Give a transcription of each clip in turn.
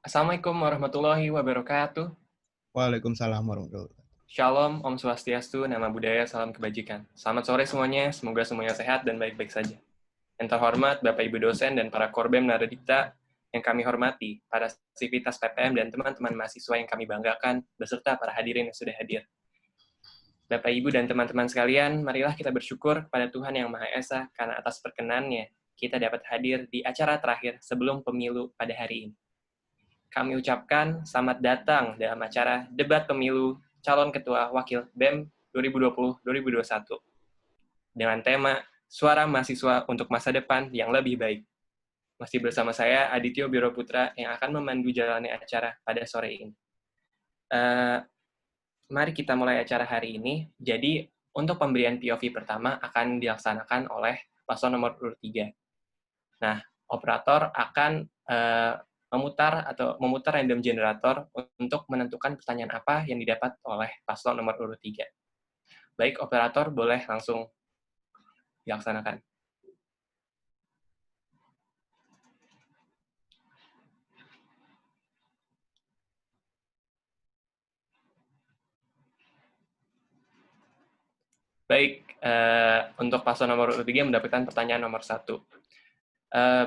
Assalamualaikum warahmatullahi wabarakatuh. Waalaikumsalam warahmatullahi wabarakatuh. Shalom, Om Swastiastu, Nama Budaya, Salam Kebajikan. Selamat sore semuanya, semoga semuanya sehat dan baik-baik saja. Yang terhormat Bapak Ibu dosen dan para Korbem Naradipta yang kami hormati, para sivitas PPM dan teman-teman mahasiswa yang kami banggakan, beserta para hadirin yang sudah hadir. Bapak Ibu dan teman-teman sekalian, marilah kita bersyukur pada Tuhan Yang Maha Esa karena atas perkenannya kita dapat hadir di acara terakhir sebelum pemilu pada hari ini. Kami ucapkan selamat datang dalam acara debat pemilu calon ketua wakil BEM 2020-2021 dengan tema Suara Mahasiswa untuk Masa Depan yang Lebih Baik. Masih bersama saya Adityo Biro Putra yang akan memandu jalannya acara pada sore ini. Mari kita mulai acara hari ini. Jadi untuk pemberian POV pertama akan dilaksanakan oleh paslon nomor urut 3. Nah, operator akan memutar random generator untuk menentukan pertanyaan apa yang didapat oleh paslon nomor urut 3. Baik, operator boleh langsung dilaksanakan. Baik, untuk paslon nomor urut 3 mendapatkan pertanyaan nomor 1.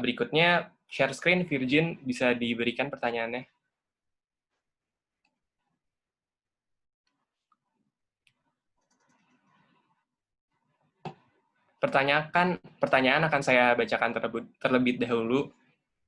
Berikutnya, share screen Virgin bisa diberikan pertanyaannya. Pertanyaan akan saya bacakan terlebih dahulu.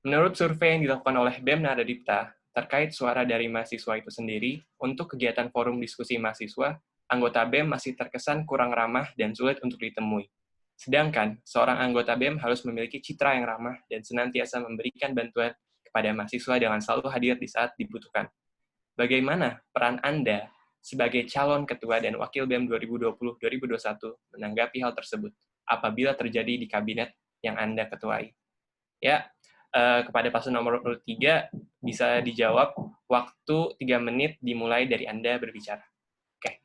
Menurut survei yang dilakukan oleh BEM Naradipta terkait suara dari mahasiswa itu sendiri, untuk kegiatan forum diskusi mahasiswa, anggota BEM masih terkesan kurang ramah dan sulit untuk ditemui. Sedangkan, seorang anggota BEM harus memiliki citra yang ramah dan senantiasa memberikan bantuan kepada mahasiswa dengan selalu hadir di saat dibutuhkan. Bagaimana peran Anda sebagai calon ketua dan wakil BEM 2020-2021 menanggapi hal tersebut apabila terjadi di kabinet yang Anda ketuai? Ya, kepada paslon nomor 3 bisa dijawab waktu 3 menit dimulai dari Anda berbicara. Oke.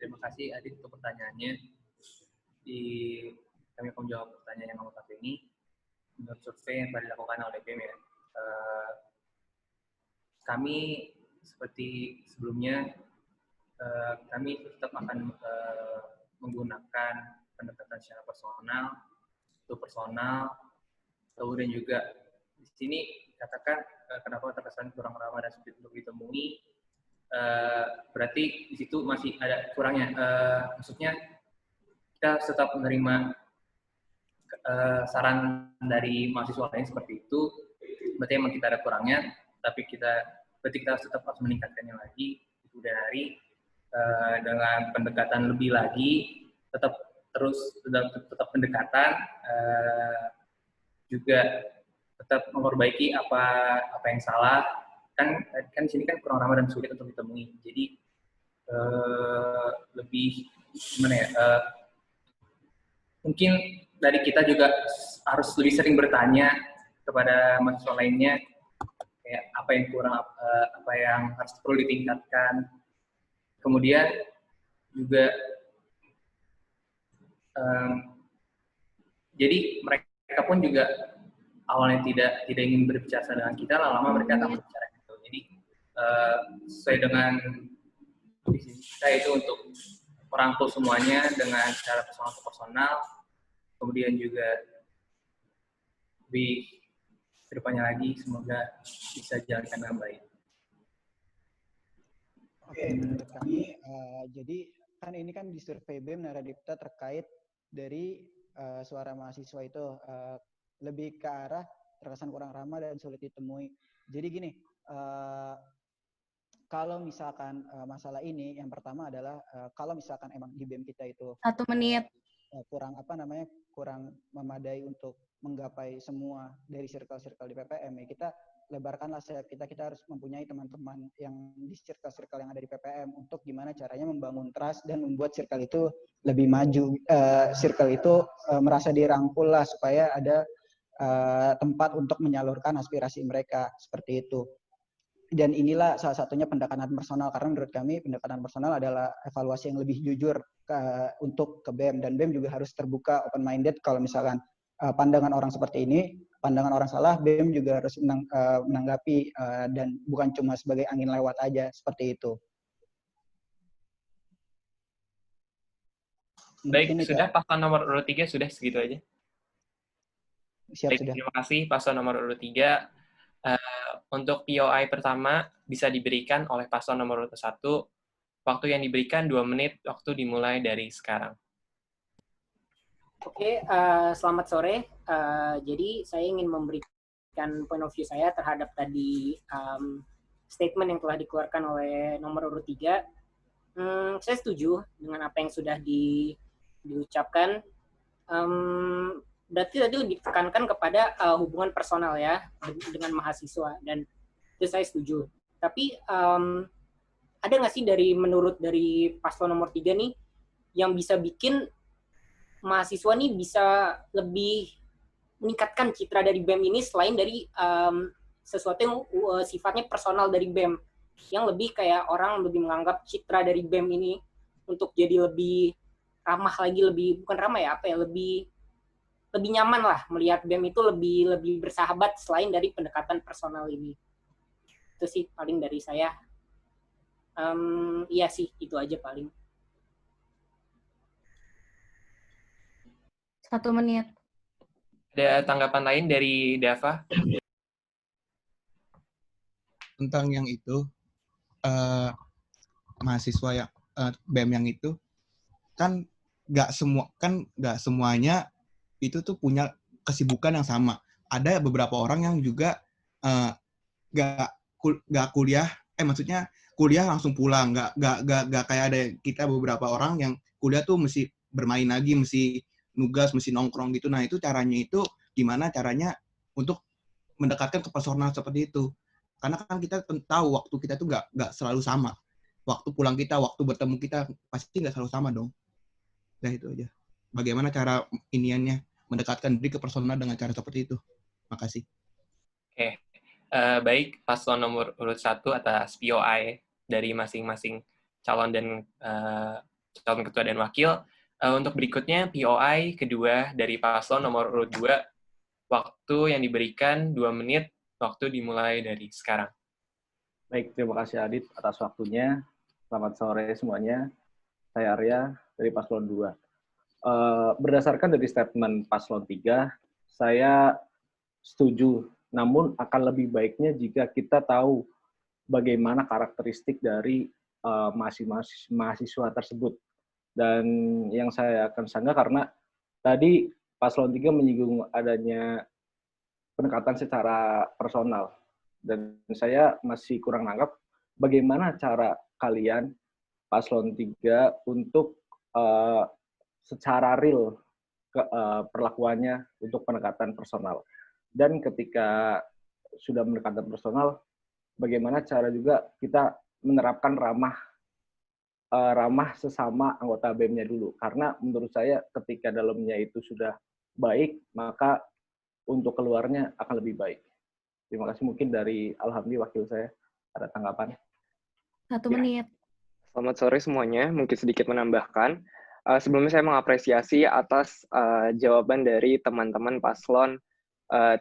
Terima kasih Adit untuk pertanyaannya. Kami akan menjawab pertanyaan yang nomor 1 ini. Menurut survei yang telah dilakukan oleh BEM ya, kami seperti sebelumnya, kami tetap akan menggunakan pendekatan secara personal, kemudian juga di sini katakan kenapa terkesan kurang ramah dan sulit untuk ditemui, berarti di situ masih ada kurangnya. Maksudnya kita tetap menerima saran dari mahasiswa lain seperti itu, berarti memang kita ada kurangnya, tapi berarti kita tetap harus meningkatkannya lagi, itu dari dengan pendekatan lebih lagi, tetap pendekatan, juga tetap memperbaiki apa yang salah, kan di sini kan kurang ramah dan sulit untuk ditemui, jadi lebih gimana ya, mungkin dari kita juga harus lebih sering bertanya kepada mahasiswa lainnya, kayak apa yang kurang, apa yang harus perlu ditingkatkan. Kemudian juga jadi mereka pun juga awalnya tidak ingin berbicara dengan kita, lama-lama mereka akan berbicara gitu. Jadi sesuai dengan visi kita itu untuk merangkul semuanya dengan cara personal, kemudian juga lebih kedepannya lagi semoga bisa jalankan dengan baik. Oke, menurut kami, jadi kan ini kan di survei BEM Naradipta terkait dari suara mahasiswa itu lebih ke arah terkesan kurang ramah dan sulit ditemui. Jadi gini, kalau misalkan masalah ini, yang pertama adalah kalau misalkan emang di BEM kita itu 1 menit kurang kurang memadai untuk menggapai semua dari circle-circle di PPM, ya kita lebarkanlah sayap kita harus mempunyai teman-teman yang di circle-circle yang ada di PPM untuk gimana caranya membangun trust dan membuat circle itu lebih maju, circle itu merasa dirangkul lah supaya ada tempat untuk menyalurkan aspirasi mereka, seperti itu. Dan inilah salah satunya pendekatan personal, karena menurut kami pendekatan personal adalah evaluasi yang lebih jujur untuk ke BEM, dan BEM juga harus terbuka, open minded kalau misalkan pandangan orang seperti ini pandangan orang salah, BEM juga harus menanggapi dan bukan cuma sebagai angin lewat aja seperti itu. Baik, Mungkin sudah paslon nomor urut 3 sudah segitu aja. Siap, Baik, sudah. terima kasih paslon nomor urut 3. Untuk POI pertama bisa diberikan oleh paslon nomor urut 1. Waktu yang diberikan 2 menit, waktu dimulai dari sekarang. Oke, selamat sore. Jadi saya ingin memberikan point of view saya terhadap tadi statement yang telah dikeluarkan oleh nomor urut 3. Saya setuju dengan apa yang sudah diucapkan. Berarti tadi lebih ditekankan kepada hubungan personal ya dengan mahasiswa, dan itu saya setuju. Tapi ada nggak sih menurut dari paslon nomor 3 nih yang bisa bikin mahasiswa nih bisa lebih meningkatkan citra dari BEM ini selain dari sesuatu yang sifatnya personal dari BEM, yang lebih kayak orang lebih menganggap citra dari BEM ini untuk jadi lebih ramah lagi, bukan ramah ya, lebih nyaman lah melihat BEM itu lebih bersahabat selain dari pendekatan personal ini. Itu sih paling dari saya. Iya sih, itu aja paling. 1 menit. Ada tanggapan lain dari Dava? Tentang yang itu, mahasiswa yang BEM yang itu kan nggak semuanya itu tuh punya kesibukan yang sama. Ada beberapa orang yang juga nggak kuliah, maksudnya kuliah langsung pulang, nggak kayak ada kita beberapa orang yang kuliah tuh mesti bermain lagi, mesti nugas, mesti nongkrong gitu. Nah itu gimana caranya untuk mendekatkan ke personal seperti itu? Karena kan kita tahu waktu kita tuh nggak selalu sama. Waktu pulang kita, waktu bertemu kita pasti nggak selalu sama dong. Nah itu aja. Bagaimana cara iniannya mendekatkan diri ke personal dengan cara seperti itu? Makasih. Oke. Baik, paslon nomor urut 1 atas POI dari masing-masing calon dan calon ketua dan wakil. Untuk berikutnya, POI kedua dari paslon nomor urut 2, waktu yang diberikan 2 menit, waktu dimulai dari sekarang. Baik, terima kasih Adit atas waktunya. Selamat sore semuanya. Saya Arya dari paslon 2. Berdasarkan dari statement paslon 3, saya setuju, namun akan lebih baiknya jika kita tahu bagaimana karakteristik dari mahasiswa tersebut. Dan yang saya akan sanggah karena tadi paslon 3 menyinggung adanya pendekatan secara personal. Dan saya masih kurang nangkap bagaimana cara kalian paslon 3 untuk secara real perlakuannya untuk pendekatan personal. Dan ketika sudah pendekatan personal, bagaimana cara juga kita menerapkan ramah sesama anggota BEM-nya dulu. Karena menurut saya ketika dalamnya itu sudah baik, maka untuk keluarnya akan lebih baik. Terima kasih. Mungkin dari Alhamdi, wakil saya, ada tanggapan? 1 menit. Selamat sore semuanya. Mungkin sedikit menambahkan. Sebelumnya saya mengapresiasi atas jawaban dari teman-teman paslon 3.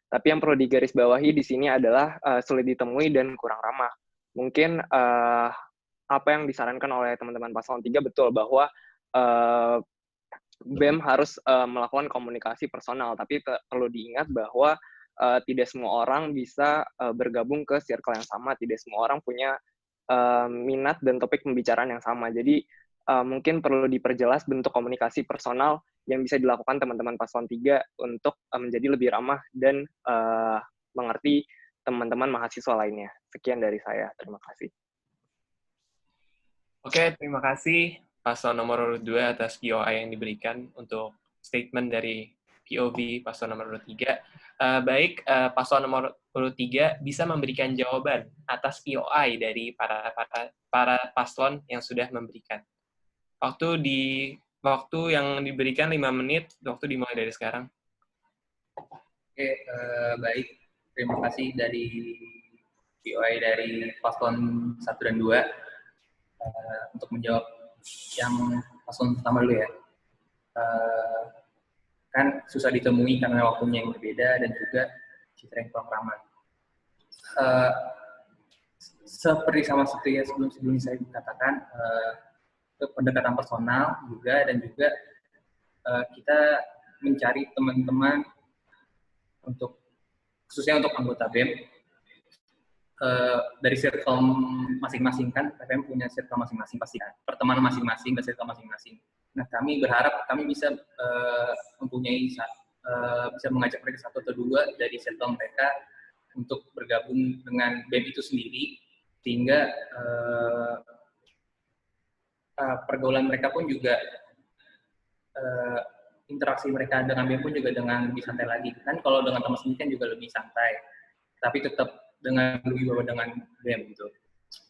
Tapi yang perlu digarisbawahi di sini adalah sulit ditemui dan kurang ramah. Mungkin apa yang disarankan oleh teman-teman paslon 3 betul bahwa BEM harus melakukan komunikasi personal, tapi perlu diingat bahwa tidak semua orang bisa bergabung ke circle yang sama, tidak semua orang punya minat dan topik pembicaraan yang sama. Jadi mungkin perlu diperjelas bentuk komunikasi personal yang bisa dilakukan teman-teman paslon 3 untuk menjadi lebih ramah dan mengerti teman-teman mahasiswa lainnya. Sekian dari saya. Terima kasih. Oke, terima kasih paslon nomor urut 2 atas POI yang diberikan untuk statement dari POV paslon nomor urut 3. Baik, paslon nomor urut 3 bisa memberikan jawaban atas POI dari para paslon yang sudah memberikan. Waktu yang diberikan 5 menit, waktu dimulai dari sekarang. Oke, baik. Terima kasih dari POI dari paslon 1 dan 2. Untuk menjawab yang paslon pertama dulu ya. kan susah ditemui karena waktunya yang berbeda dan juga citra yang kurang ramah. Seperti yang sebelumnya saya katakan, pendekatan personal juga, dan juga kita mencari teman-teman khususnya untuk anggota BEM dari circle masing-masing, kan PPM punya circle masing-masing pasti kan, pertemanan masing-masing dan circle masing-masing. Nah, kami berharap kami bisa bisa mengajak mereka satu atau dua dari circle mereka untuk bergabung dengan BEM itu sendiri, sehingga pergaulan mereka pun juga interaksi mereka dengan BEM pun juga dengan lebih santai lagi. Kan kalau dengan teman sendiri kan juga lebih santai, tapi tetap dengan lebih bawa dengan BEM gitu.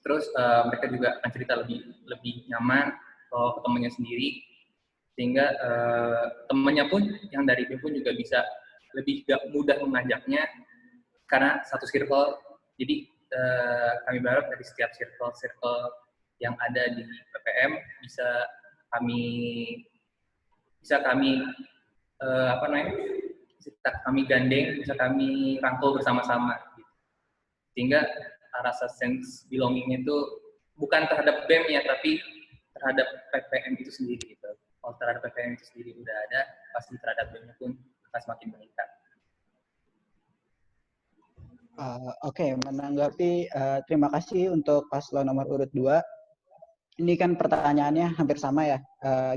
Terus mereka juga akan cerita lebih nyaman kalau ke temannya sendiri, sehingga temannya pun yang dari BEM pun juga bisa lebih mudah mengajaknya karena satu circle. Jadi kami berharap dari setiap circle yang ada di PPM bisa kami gandeng, bisa kami rangkul bersama-sama, gitu. Sehingga rasa sense belonging itu bukan terhadap BEM ya, tapi terhadap PPM itu sendiri gitu. Kalau terhadap PPM itu sendiri udah ada, pasti terhadap BEM-nya pun akan semakin meningkat. Oke, menanggapi terima kasih untuk paslon nomor urut 2. Ini kan pertanyaannya hampir sama ya.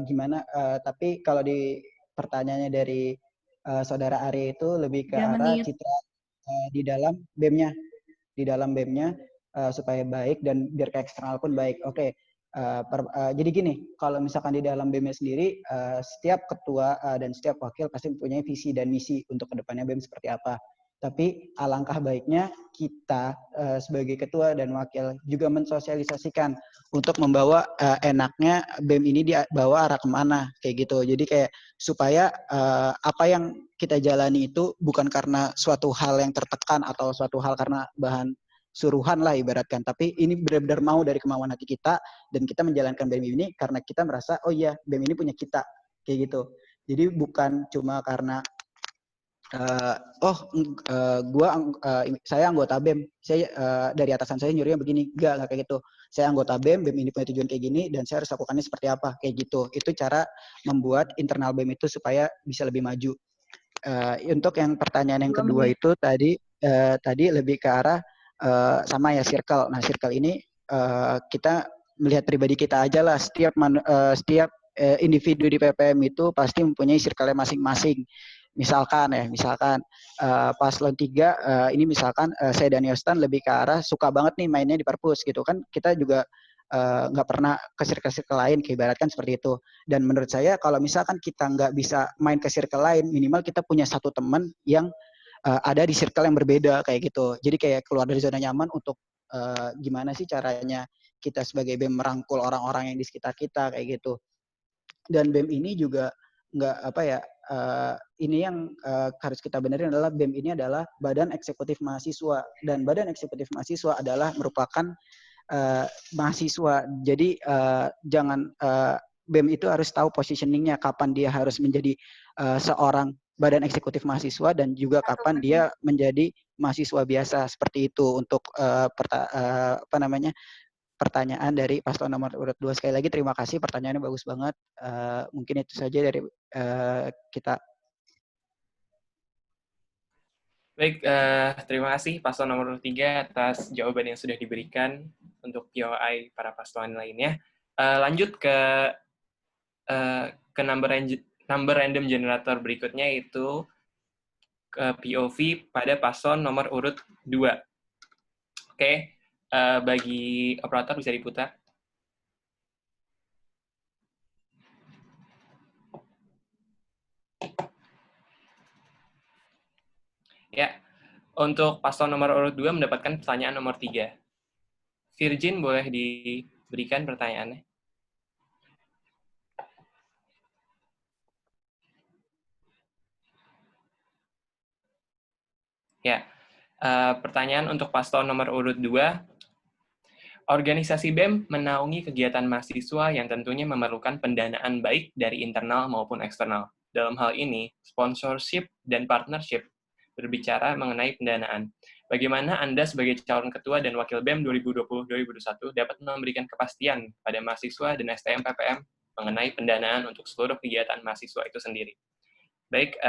Gimana? Tapi kalau di pertanyaannya dari saudara Ari itu lebih ke arah citra di dalam BEM-nya, supaya baik dan biar ke eksternal pun baik. Oke. Jadi gini, kalau misalkan di dalam BEM-nya sendiri, setiap ketua dan setiap wakil pasti mempunyai visi dan misi untuk kedepannya BEM seperti apa. Tapi alangkah baiknya kita sebagai ketua dan wakil juga mensosialisasikan untuk membawa enaknya BEM ini dibawa arah kemana, kayak gitu. Jadi kayak supaya apa yang kita jalani itu bukan karena suatu hal yang tertekan atau suatu hal karena bahan suruhan lah ibaratkan, tapi ini benar-benar mau dari kemauan hati kita, dan kita menjalankan BEM ini karena kita merasa oh iya BEM ini punya kita, kayak gitu. Jadi bukan cuma karena saya anggota BEM, saya dari atasan saya nyuruhnya begini, enggak kayak gitu. Saya anggota BEM ini punya tujuan kayak gini dan saya harus lakukannya seperti apa, kayak gitu. Itu cara membuat internal BEM itu supaya bisa lebih maju. Untuk yang pertanyaan yang kedua itu tadi lebih ke arah sama ya circle. Nah, circle ini kita melihat pribadi kita aja lah. Setiap individu di PPM itu pasti mempunyai circle-nya masing-masing. Misalkan paslon 3 ini misalkan saya dan Yostan lebih ke arah suka banget nih mainnya di perpus gitu kan, kita juga nggak pernah ke circle lain, kayak ibaratkan seperti itu. Dan menurut saya kalau misalkan kita nggak bisa main ke circle lain, minimal kita punya satu teman yang ada di circle yang berbeda kayak gitu. Jadi kayak keluar dari zona nyaman untuk gimana sih caranya kita sebagai BEM merangkul orang-orang yang di sekitar kita kayak gitu. Dan BEM ini juga ini yang harus kita benerin adalah BEM ini adalah Badan Eksekutif Mahasiswa, dan Badan Eksekutif Mahasiswa adalah merupakan mahasiswa. Jadi jangan BEM itu harus tahu positioningnya, kapan dia harus menjadi seorang Badan Eksekutif Mahasiswa dan juga kapan dia menjadi mahasiswa biasa, seperti itu untuk pertanyaan dari paslon nomor urut 2. Sekali lagi terima kasih, pertanyaannya bagus banget. Mungkin itu saja dari kita. Baik, terima kasih paslon nomor 3 atas jawaban yang sudah diberikan untuk POI para paslon lainnya. Lanjut ke number random generator berikutnya, yaitu ke POV pada paslon nomor urut 2. Oke. Bagi operator bisa diputar. Ya, untuk paslon nomor urut 2 mendapatkan pertanyaan nomor 3. Virgin, boleh diberikan pertanyaannya? Ya, pertanyaan untuk paslon nomor urut 2. Organisasi BEM menaungi kegiatan mahasiswa yang tentunya memerlukan pendanaan baik dari internal maupun eksternal. Dalam hal ini, sponsorship dan partnership berbicara mengenai pendanaan. Bagaimana Anda sebagai calon ketua dan wakil BEM 2020-2021 dapat memberikan kepastian pada mahasiswa dan STM PPM mengenai pendanaan untuk seluruh kegiatan mahasiswa itu sendiri. Baik,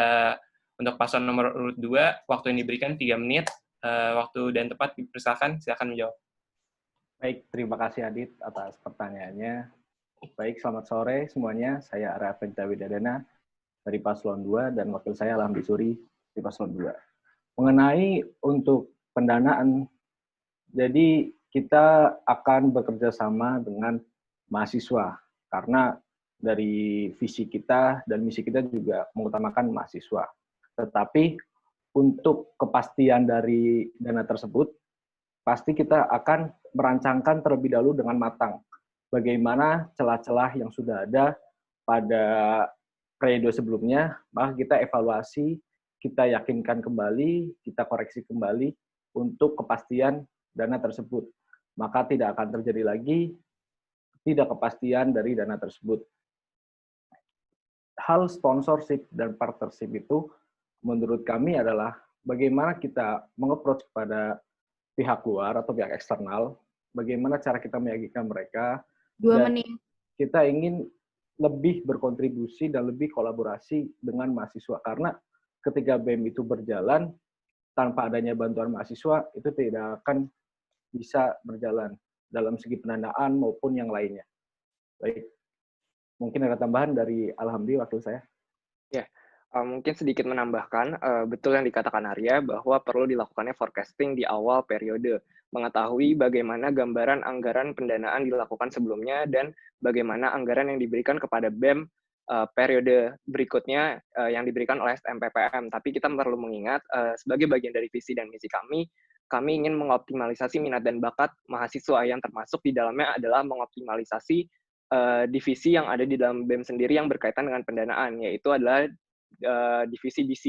untuk paslon nomor urut 2, waktu yang diberikan 3 menit, waktu dan tempat dipersilakan, silakan menjawab. Baik, terima kasih Adit atas pertanyaannya. Baik, selamat sore semuanya. Saya Arya Fenita Widadana dari Paslon 2 dan wakil saya Alhamdi Suri di Paslon 2. Mengenai untuk pendanaan, jadi kita akan bekerja sama dengan mahasiswa karena dari visi kita dan misi kita juga mengutamakan mahasiswa. Tetapi untuk kepastian dari dana tersebut, pasti kita akan merancangkan terlebih dahulu dengan matang bagaimana celah-celah yang sudah ada pada periode sebelumnya, maka kita evaluasi, kita yakinkan kembali, kita koreksi kembali untuk kepastian dana tersebut. Maka tidak akan terjadi lagi tidak kepastian dari dana tersebut. Hal sponsorship dan partnership itu menurut kami adalah bagaimana kita meng-approach kepada pihak luar atau pihak eksternal, bagaimana cara kita meyakinkan mereka, 2 menit. kita ingin lebih berkontribusi dan lebih kolaborasi dengan mahasiswa. Karena ketika BEM itu berjalan, tanpa adanya bantuan mahasiswa, itu tidak akan bisa berjalan dalam segi pendanaan maupun yang lainnya. Baik, mungkin ada tambahan dari Alhamdi, wakil saya. Ya, mungkin sedikit menambahkan, betul yang dikatakan Arya, bahwa perlu dilakukannya forecasting di awal periode, mengetahui bagaimana gambaran anggaran pendanaan dilakukan sebelumnya, dan bagaimana anggaran yang diberikan kepada BEM periode berikutnya yang diberikan oleh STM PPM. Tapi kita perlu mengingat, sebagai bagian dari visi dan misi kami ingin mengoptimalisasi minat dan bakat mahasiswa, yang termasuk di dalamnya adalah mengoptimalisasi divisi yang ada di dalam BEM sendiri yang berkaitan dengan pendanaan, yaitu adalah divisi BC.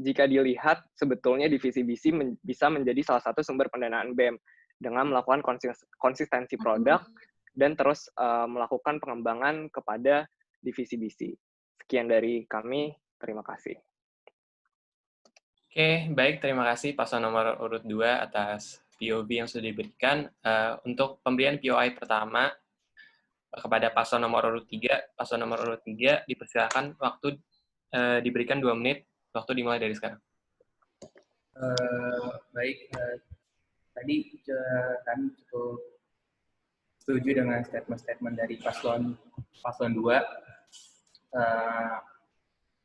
Jika dilihat, sebetulnya divisi BC bisa menjadi salah satu sumber pendanaan BEM dengan melakukan konsistensi produk dan terus melakukan pengembangan kepada divisi BC. Sekian dari kami, terima kasih. Oke, baik, terima kasih paslon nomor urut 2 atas POV yang sudah diberikan. Untuk pemberian POI pertama kepada paslon nomor urut 3, paslon nomor urut 3 dipersilakan waktu diberikan 2 menit, waktu dimulai dari sekarang. Baik, tadi kami cukup setuju dengan statement-statement dari paslon 2.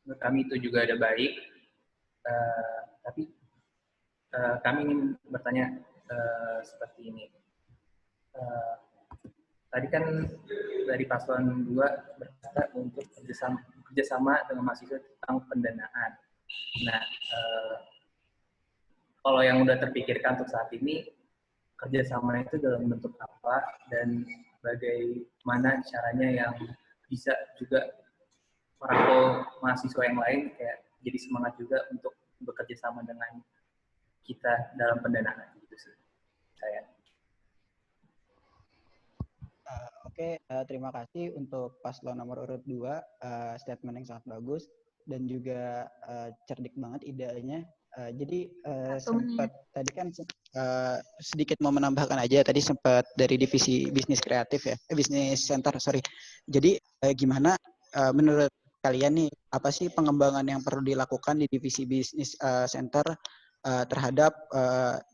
Menurut kami itu juga ada baik. Tapi kami ingin bertanya seperti ini. Tadi kan dari paslon 2 berkata untuk kerjasama dengan mahasiswa tentang pendanaan. Nah, kalau yang udah terpikirkan untuk saat ini, kerjasama itu dalam bentuk apa dan bagaimana caranya yang bisa juga merangkul mahasiswa yang lain kayak jadi semangat juga untuk bekerja sama dengan kita dalam pendanaan gitu sih saya. Oke, terima kasih untuk paslon nomor urut 2, statement yang sangat bagus dan juga cerdik banget idenya. Jadi sempat tadi kan sedikit mau menambahkan aja, tadi sempat dari divisi bisnis kreatif ya, bisnis center, sorry. Jadi gimana menurut kalian nih, apa sih pengembangan yang perlu dilakukan di divisi bisnis center terhadap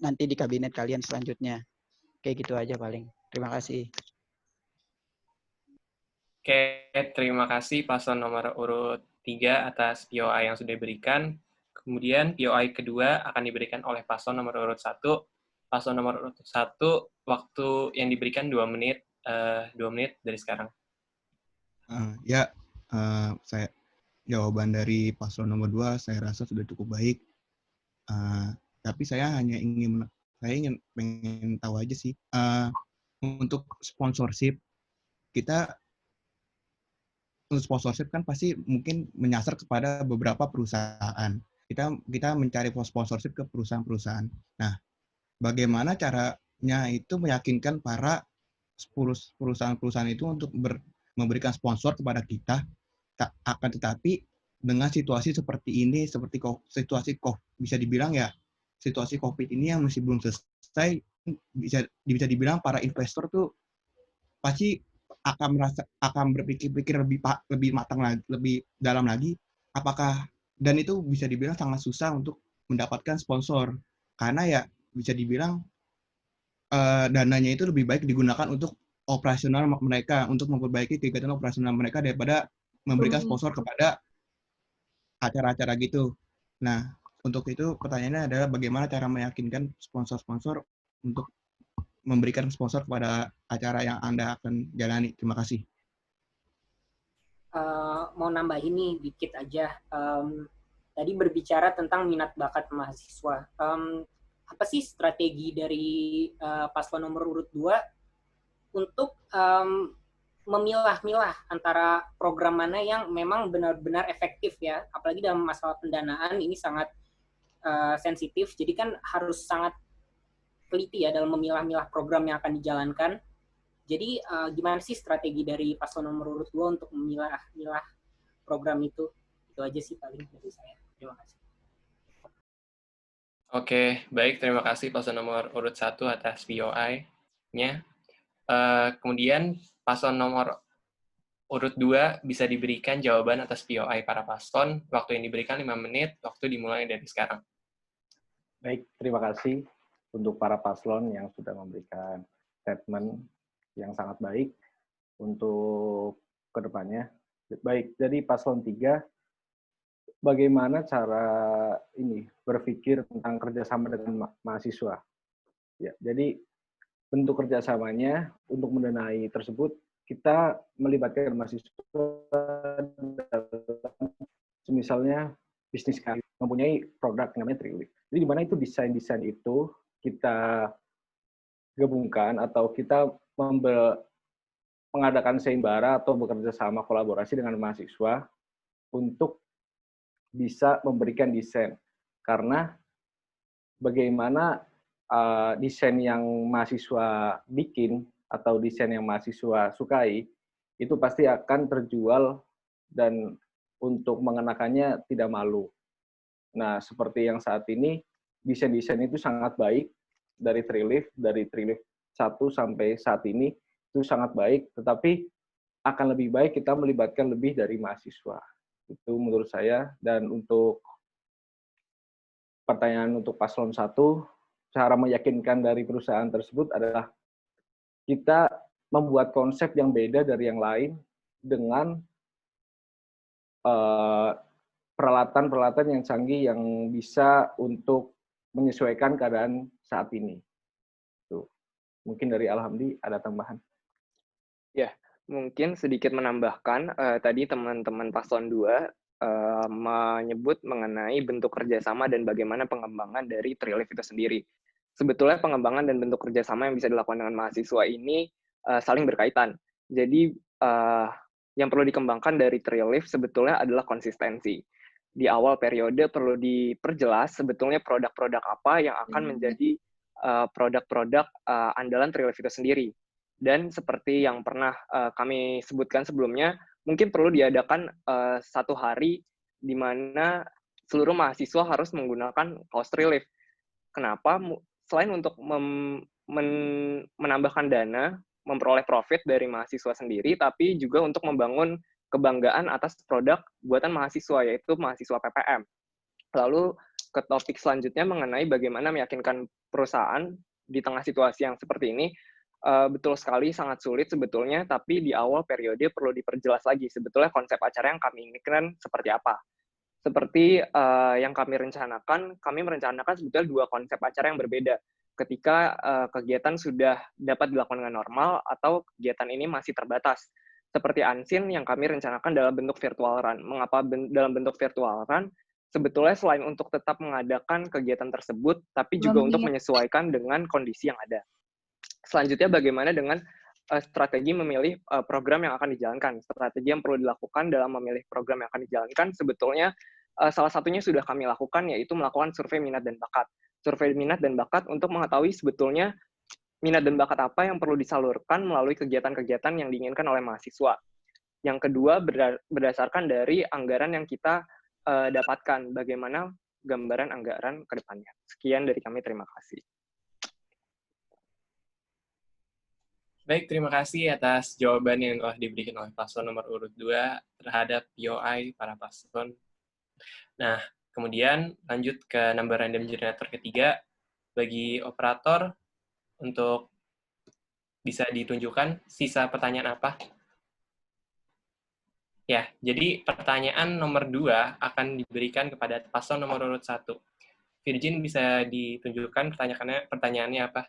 nanti di kabinet kalian selanjutnya? Kayak gitu aja paling. Terima kasih. Oke, terima kasih paslon nomor urut 3 atas POI yang sudah diberikan. Kemudian POI kedua akan diberikan oleh paslon nomor urut 1. Paslon nomor urut 1, waktu yang diberikan 2 menit, 2 menit dari sekarang. Saya jawaban dari paslon nomor 2 saya rasa sudah cukup baik. Tapi saya hanya pengen tahu aja sih, untuk sponsorship untuk sponsorship kan pasti mungkin menyasar kepada beberapa perusahaan. Kita mencari sponsorship ke perusahaan-perusahaan. Nah, bagaimana caranya itu meyakinkan para perusahaan-perusahaan itu untuk memberikan sponsor kepada kita Akan tetapi dengan situasi seperti ini, seperti situasi bisa dibilang ya situasi COVID ini yang masih belum selesai, bisa dibilang para investor tuh pasti akan berpikir-pikir lebih matang lagi, lebih dalam lagi, apakah, dan itu bisa dibilang sangat susah untuk mendapatkan sponsor karena ya bisa dibilang dananya itu lebih baik digunakan untuk operasional mereka, untuk memperbaiki kegiatan operasional mereka daripada memberikan sponsor kepada acara-acara gitu. Nah, untuk itu pertanyaannya adalah bagaimana cara meyakinkan sponsor-sponsor untuk memberikan sponsor kepada acara yang Anda akan jalani. Terima kasih. Mau nambahin nih dikit aja. Tadi berbicara tentang minat bakat mahasiswa. Apa sih strategi dari paslon nomor urut 2 untuk memilah-milah antara program mana yang memang benar-benar efektif ya, apalagi dalam masalah pendanaan ini sangat sensitif, jadi kan harus sangat teliti ya dalam memilah-milah program yang akan dijalankan. Jadi gimana sih strategi dari paslon nomor urut 2 untuk memilah-milah program itu? Itu aja sih paling dari saya. Terima kasih. Oke, baik. Terima kasih paslon nomor urut 1 atas POI-nya. Kemudian paslon nomor urut 2 bisa diberikan jawaban atas POI para paslon. Waktu yang diberikan 5 menit, waktu dimulai dari sekarang. Baik, terima kasih untuk para paslon yang sudah memberikan statement yang sangat baik untuk kedepannya. Baik, jadi paslon 3, bagaimana cara ini berpikir tentang kerjasama dengan mahasiswa? Ya, jadi bentuk kerjasamanya untuk mendanai tersebut, kita melibatkan mahasiswa dalam, misalnya bisnis kami mempunyai produk namanya Trilip. Jadi di mana itu desain-desain itu kita gabungkan atau kita mengadakan seimbara atau bekerja sama kolaborasi dengan mahasiswa untuk bisa memberikan desain. Karena bagaimana desain yang mahasiswa bikin atau desain yang mahasiswa sukai itu pasti akan terjual dan untuk mengenakannya tidak malu. Nah, seperti yang saat ini desain-desain itu sangat baik dari Trilip 1 sampai saat ini itu sangat baik, tetapi akan lebih baik kita melibatkan lebih dari mahasiswa. Itu menurut saya. Dan untuk pertanyaan untuk paslon 1, cara meyakinkan dari perusahaan tersebut adalah kita membuat konsep yang beda dari yang lain dengan peralatan-peralatan yang canggih yang bisa untuk menyesuaikan keadaan saat ini. Tuh. Mungkin dari Alhamdi ada tambahan. Ya, mungkin sedikit menambahkan, tadi teman-teman paslon 2 menyebut mengenai bentuk kerjasama dan bagaimana pengembangan dari Trilip itu sendiri. Sebetulnya pengembangan dan bentuk kerjasama yang bisa dilakukan dengan mahasiswa ini saling berkaitan. Jadi yang perlu dikembangkan dari Trilip sebetulnya adalah konsistensi. Di awal periode perlu diperjelas sebetulnya produk-produk apa yang akan menjadi produk-produk andalan Trilip itu sendiri. Dan seperti yang pernah kami sebutkan sebelumnya, mungkin perlu diadakan 1 hari di mana seluruh mahasiswa harus menggunakan kaos Trilip. Kenapa? Selain untuk menambahkan dana, memperoleh profit dari mahasiswa sendiri, tapi juga untuk membangun kebanggaan atas produk buatan mahasiswa, yaitu mahasiswa PPM. Lalu ke topik selanjutnya mengenai bagaimana meyakinkan perusahaan di tengah situasi yang seperti ini. Betul sekali, sangat sulit sebetulnya, tapi di awal periode perlu diperjelas lagi sebetulnya konsep acara yang kami inginkan seperti apa. Seperti yang kami merencanakan sebetulnya 2 konsep acara yang berbeda ketika kegiatan sudah dapat dilakukan dengan normal atau kegiatan ini masih terbatas. Seperti Ansin yang kami rencanakan dalam bentuk virtual run. Mengapa dalam bentuk virtual run? Sebetulnya selain untuk tetap mengadakan kegiatan tersebut, tapi juga untuk menyesuaikan dengan kondisi yang ada. Selanjutnya bagaimana dengan strategi memilih program yang akan dijalankan. Strategi yang perlu dilakukan dalam memilih program yang akan dijalankan sebetulnya salah satunya sudah kami lakukan, yaitu melakukan survei minat dan bakat. Survei minat dan bakat untuk mengetahui sebetulnya minat dan bakat apa yang perlu disalurkan melalui kegiatan-kegiatan yang diinginkan oleh mahasiswa. Yang kedua, berdasarkan dari anggaran yang kita dapatkan, bagaimana gambaran anggaran ke depannya. Sekian dari kami, terima kasih. Baik, terima kasih atas jawaban yang telah diberikan oleh paslon nomor urut 2 terhadap POI para paslon. Nah, kemudian lanjut ke number random generator ketiga. Bagi operator, untuk bisa ditunjukkan sisa pertanyaan apa? Ya, jadi pertanyaan nomor 2 akan diberikan kepada paslon nomor urut 1. Virgin bisa ditunjukkan pertanyaannya apa?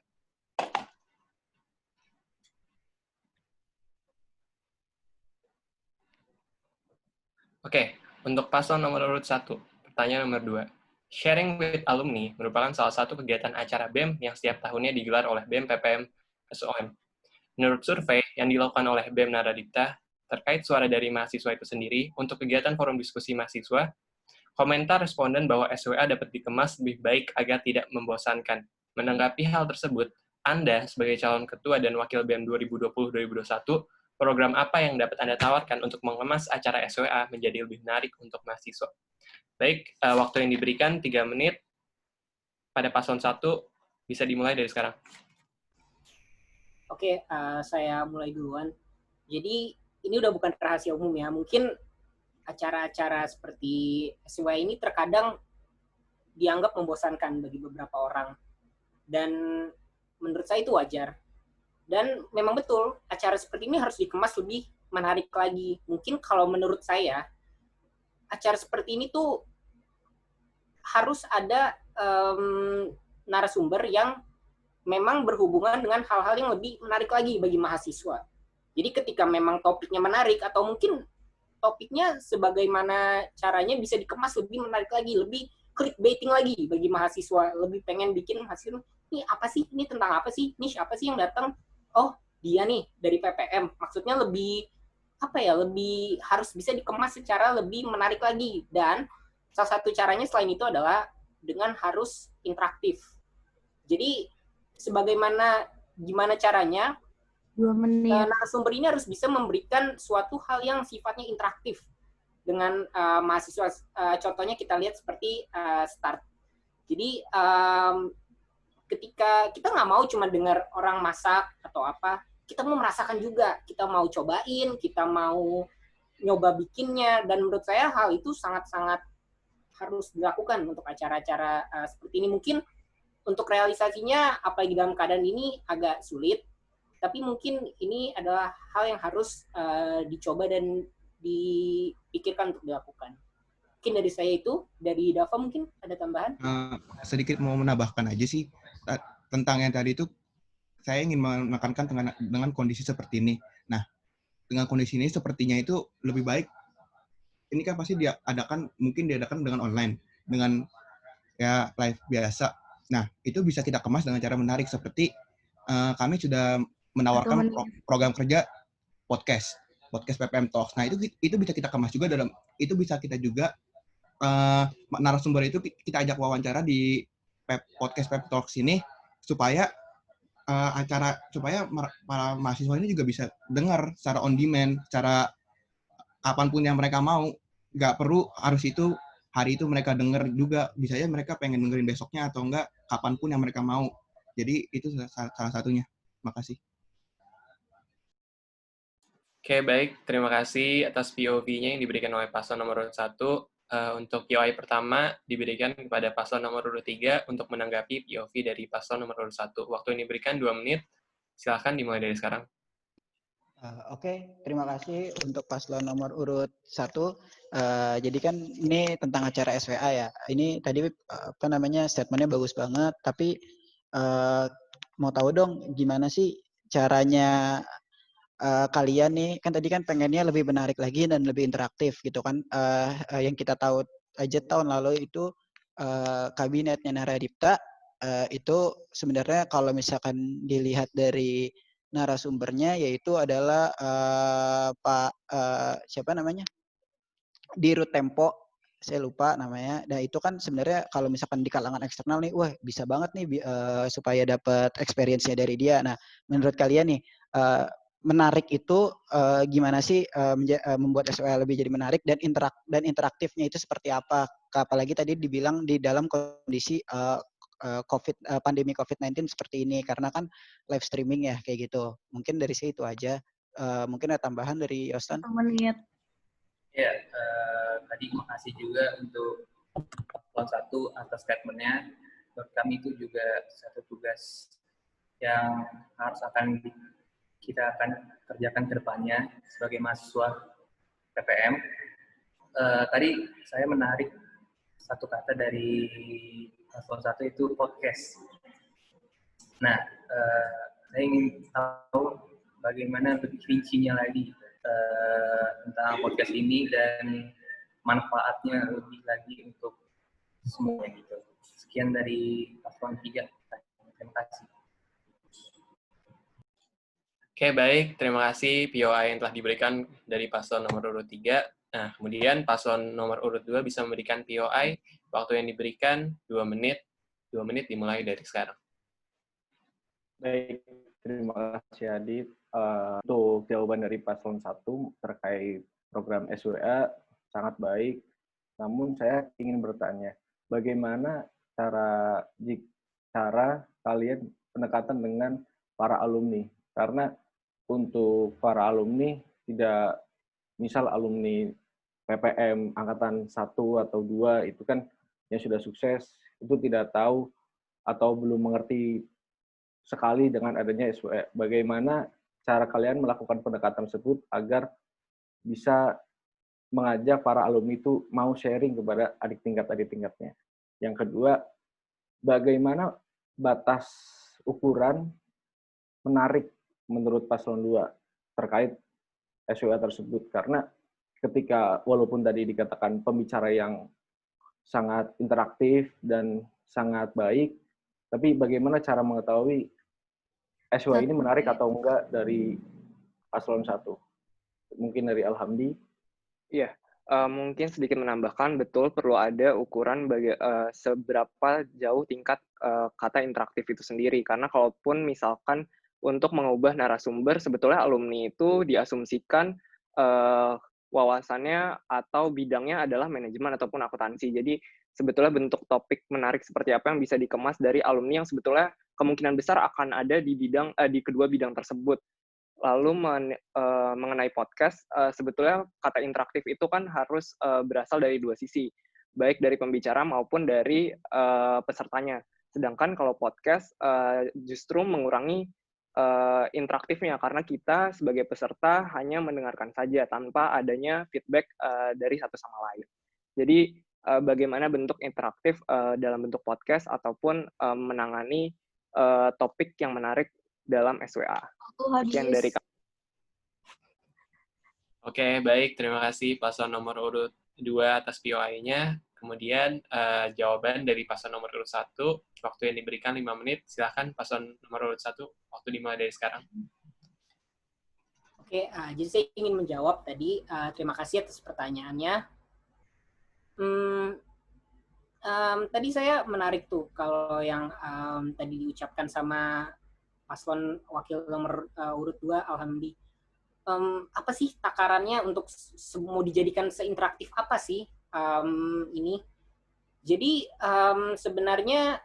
Oke, untuk paslon nomor urut 1, pertanyaan nomor 2. Sharing with Alumni merupakan salah satu kegiatan acara BEM yang setiap tahunnya digelar oleh BEM PPM SOM. Menurut survei yang dilakukan oleh BEM Naradipta terkait suara dari mahasiswa itu sendiri, untuk kegiatan forum diskusi mahasiswa, komentar responden bahwa SWA dapat dikemas lebih baik agar tidak membosankan. Menanggapi hal tersebut, Anda sebagai calon ketua dan wakil BEM 2020-2021, program apa yang dapat Anda tawarkan untuk mengemas acara SWA menjadi lebih menarik untuk mahasiswa? Baik, waktu yang diberikan 3 menit pada paslon 1, bisa dimulai dari sekarang. Oke, saya mulai duluan. Jadi, ini udah bukan rahasia umum ya. Mungkin acara-acara seperti SWA ini terkadang dianggap membosankan bagi beberapa orang. Dan menurut saya itu wajar. Dan memang betul, acara seperti ini harus dikemas lebih menarik lagi. Mungkin kalau menurut saya, acara seperti ini tuh harus ada narasumber yang memang berhubungan dengan hal-hal yang lebih menarik lagi bagi mahasiswa. Jadi ketika memang topiknya menarik, atau mungkin topiknya sebagaimana caranya bisa dikemas lebih menarik lagi, lebih clickbaiting lagi bagi mahasiswa, lebih pengen bikin mahasiswa, ini apa sih, ini tentang apa sih, ini siapa sih yang datang, oh dia nih dari PPM, maksudnya lebih apa ya, lebih harus bisa dikemas secara lebih menarik lagi. Dan salah satu caranya selain itu adalah dengan harus interaktif. Jadi sebagaimana gimana caranya 2 menit. narasumber ini harus bisa memberikan suatu hal yang sifatnya interaktif dengan mahasiswa. Contohnya kita lihat seperti START. Jadi ketika kita nggak mau cuma dengar orang masak atau apa, kita mau merasakan juga, kita mau cobain, kita mau nyoba bikinnya, dan menurut saya hal itu sangat-sangat harus dilakukan untuk acara-acara seperti ini. Mungkin untuk realisasinya, apalagi dalam keadaan ini, agak sulit, tapi mungkin ini adalah hal yang harus dicoba dan dipikirkan untuk dilakukan. Mungkin dari saya itu, dari Dava mungkin ada tambahan? Sedikit mau menambahkan aja sih, tentang yang tadi itu, saya ingin menekankan dengan kondisi seperti ini. Nah, dengan kondisi ini sepertinya itu lebih baik, ini kan pasti mungkin diadakan dengan online, dengan ya live biasa. Nah, itu bisa kita kemas dengan cara menarik, seperti kami sudah menawarkan program kerja podcast PPM Talks. Nah, itu bisa kita kemas juga itu bisa kita juga narasumber itu kita ajak wawancara di podcast PPM Talks ini, supaya para mahasiswa ini juga bisa dengar secara on demand, secara kapanpun yang mereka mau. Nggak perlu harus itu hari itu mereka dengar juga, bisa aja mereka pengen dengerin besoknya atau enggak, kapanpun yang mereka mau. Jadi itu salah satunya. Makasih. Oke, baik. Terima kasih atas POV-nya yang diberikan oleh paslon nomor urut 1. Untuk POI pertama diberikan kepada paslon nomor urut 3 untuk menanggapi POV dari paslon nomor urut 1. Waktu yang diberikan 2 menit. Silakan dimulai dari sekarang. Oke, terima kasih untuk paslon nomor urut 1. Jadi kan ini tentang acara SWA ya. Ini tadi statementnya bagus banget, tapi mau tahu dong gimana sih caranya kalian nih, kan tadi kan pengennya lebih menarik lagi dan lebih interaktif gitu kan. Yang kita tahu aja tahun lalu itu kabinetnya Naradipta itu sebenarnya kalau misalkan dilihat dari narasumbernya, yaitu adalah Pak siapa namanya, Dirut Tempo, saya lupa namanya. Nah itu kan sebenarnya kalau misalkan di kalangan eksternal nih, wah bisa banget nih supaya dapat experience-nya dari dia. Nah menurut kalian nih, menarik itu gimana sih membuat SOA lebih jadi menarik dan interaktifnya itu seperti apa? Apalagi tadi dibilang di dalam kondisi pandemi COVID-19 seperti ini, karena kan live streaming ya kayak gitu. Mungkin dari situ aja. Mungkin ada tambahan dari Yostan? 1 menit. Ya, tadi makasih juga untuk Paslon 1 atas statementnya. Menurut kami itu juga satu tugas yang kita akan kerjakan ke depannya sebagai mahasiswa PPM. Tadi saya menarik satu kata dari Paslon 1 itu podcast. Nah, saya ingin tahu bagaimana lebih rincinya lagi tentang podcast ini dan manfaatnya lebih lagi untuk semua gitu. Sekian dari Paslon 3. Terima kasih. Oke, baik. Terima kasih POI yang telah diberikan dari paslon nomor urut 3. Nah, kemudian paslon nomor urut 2 bisa memberikan POI. Waktu yang diberikan 2 menit. 2 menit dimulai dari sekarang. Baik, terima kasih Adit. Untuk jawaban dari paslon 1 terkait program SWA sangat baik. Namun saya ingin bertanya, bagaimana cara kalian pendekatan dengan para alumni? Karena untuk para alumni, tidak misal alumni PPM angkatan 1 atau 2 itu kan yang sudah sukses, itu tidak tahu atau belum mengerti sekali dengan adanya SWA. Bagaimana cara kalian melakukan pendekatan tersebut agar bisa mengajak para alumni itu mau sharing kepada adik tingkatnya. Yang kedua, bagaimana batas ukuran menarik menurut paslon 2 terkait SWA tersebut? Karena ketika walaupun tadi dikatakan pembicara yang sangat interaktif dan sangat baik, tapi bagaimana cara mengetahui SWA ini menarik atau enggak dari paslon 1? Mungkin dari Alhamdi. Iya, mungkin sedikit menambahkan, betul perlu ada ukuran seberapa jauh tingkat kata interaktif itu sendiri. Karena kalaupun misalkan untuk mengubah narasumber, sebetulnya alumni itu diasumsikan wawasannya atau bidangnya adalah manajemen ataupun akuntansi. Jadi sebetulnya bentuk topik menarik seperti apa yang bisa dikemas dari alumni yang sebetulnya kemungkinan besar akan ada di kedua bidang tersebut. Lalu mengenai podcast, sebetulnya kata interaktif itu kan harus berasal dari dua sisi, baik dari pembicara maupun dari pesertanya. Sedangkan kalau podcast justru mengurangi interaktifnya, karena kita sebagai peserta hanya mendengarkan saja tanpa adanya feedback dari satu sama lain. Jadi bagaimana bentuk interaktif dalam bentuk podcast ataupun menangani topik yang menarik dalam SWA. Sekian dari kami. Oke, baik. Terima kasih paslon nomor urut 2 atas POI-nya. Kemudian jawaban dari paslon nomor urut 1, waktu yang diberikan 5 menit. Silakan paslon nomor urut 1, waktu dimulai dari sekarang. Oke, jadi saya ingin menjawab tadi. Terima kasih atas pertanyaannya. Tadi saya menarik tuh kalau yang tadi diucapkan sama paslon wakil nomor urut 2, Alhamdi. Apa sih takarannya untuk mau dijadikan seinteraktif apa sih ini? Jadi sebenarnya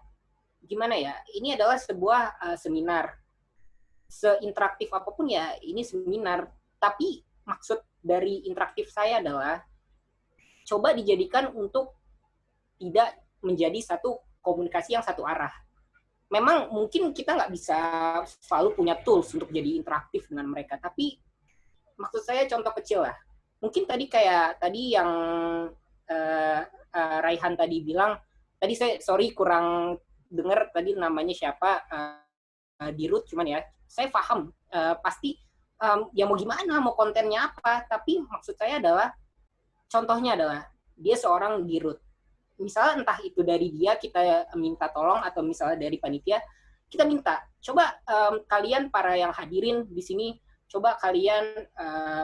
gimana ya? Ini adalah sebuah seminar. Seinteraktif apapun ya ini seminar. Tapi maksud dari interaktif saya adalah coba dijadikan untuk tidak menjadi satu komunikasi yang satu arah. Memang mungkin kita nggak bisa selalu punya tools untuk jadi interaktif dengan mereka, tapi maksud saya contoh kecil lah. Mungkin tadi yang Raihan tadi bilang, tadi saya kurang dengar tadi namanya siapa di root, cuman ya saya paham pasti ya mau gimana, mau kontennya apa, tapi maksud saya adalah contohnya adalah dia seorang di root. Misalnya entah itu dari dia kita minta tolong atau misalnya dari panitia kita minta coba kalian para yang hadirin di sini coba kalian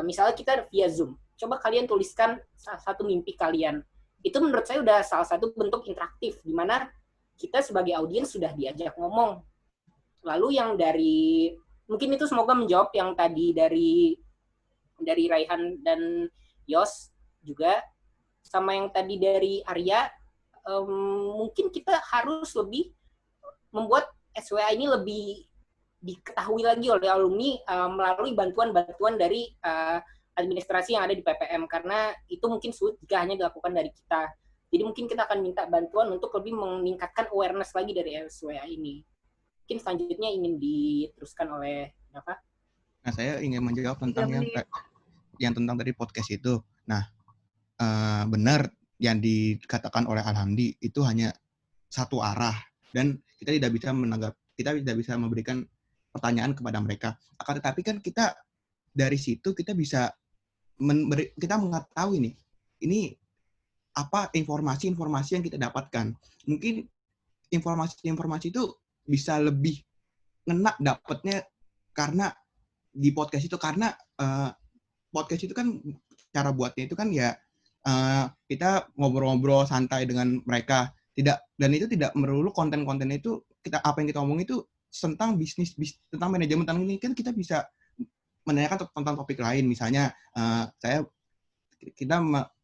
misalnya kita via Zoom coba kalian tuliskan satu mimpi kalian. Itu menurut saya udah salah satu bentuk interaktif di mana kita sebagai audiens sudah diajak ngomong. Lalu yang dari mungkin itu semoga menjawab yang tadi dari Raihan dan Yos juga, sama yang tadi dari Arya. Mungkin kita harus lebih membuat SWA ini lebih diketahui lagi oleh alumni melalui bantuan-bantuan dari administrasi yang ada di PPM, karena itu mungkin sulit jika hanya dilakukan dari kita. Jadi mungkin kita akan minta bantuan untuk lebih meningkatkan awareness lagi dari SWA ini. Mungkin selanjutnya ingin diteruskan oleh Dava. Nah, saya ingin menjawab tentang yang tentang dari podcast itu. Nah, benar yang dikatakan oleh Alhamdi itu hanya satu arah dan kita tidak bisa memberikan pertanyaan kepada mereka. Akan tetapi kan kita dari situ kita bisa kita mengetahui nih, ini apa informasi-informasi yang kita dapatkan. Mungkin informasi-informasi itu bisa lebih ngena dapatnya karena di podcast itu, karena podcast itu kan cara buatnya itu kan ya kita ngobrol-ngobrol santai dengan mereka, dan itu tidak melulu konten-kontennya itu apa yang kita omong itu tentang bisnis tentang manajemen, tentang ini kan kita bisa menanyakan tentang topik lain, misalnya kita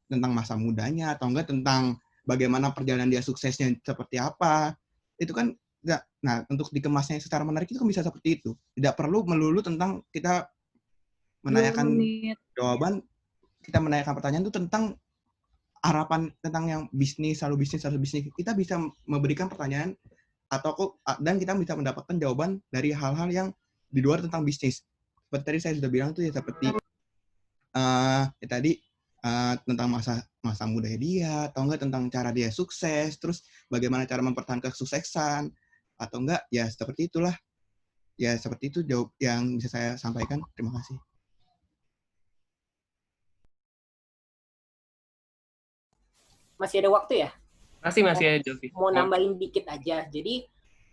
tentang masa mudanya atau enggak tentang bagaimana perjalanan dia suksesnya seperti apa, itu kan. Nah, untuk dikemasnya secara menarik itu kan bisa seperti itu, tidak perlu melulu tentang kita menanyakan jawaban, kita menanyakan pertanyaan itu tentang harapan tentang yang bisnis, selalu bisnis. Kita bisa memberikan pertanyaan dan kita bisa mendapatkan jawaban dari hal-hal yang di luar tentang bisnis. Seperti tadi saya sudah bilang tuh ya, seperti tadi tentang masa muda dia, atau enggak tentang cara dia sukses, terus bagaimana cara mempertahankan kesuksesan, atau enggak ya seperti itulah. Ya seperti itu jawab yang bisa saya sampaikan. Terima kasih. Masih ada waktu ya? Masih ada, Jovi. Mau nambahin dikit aja. Jadi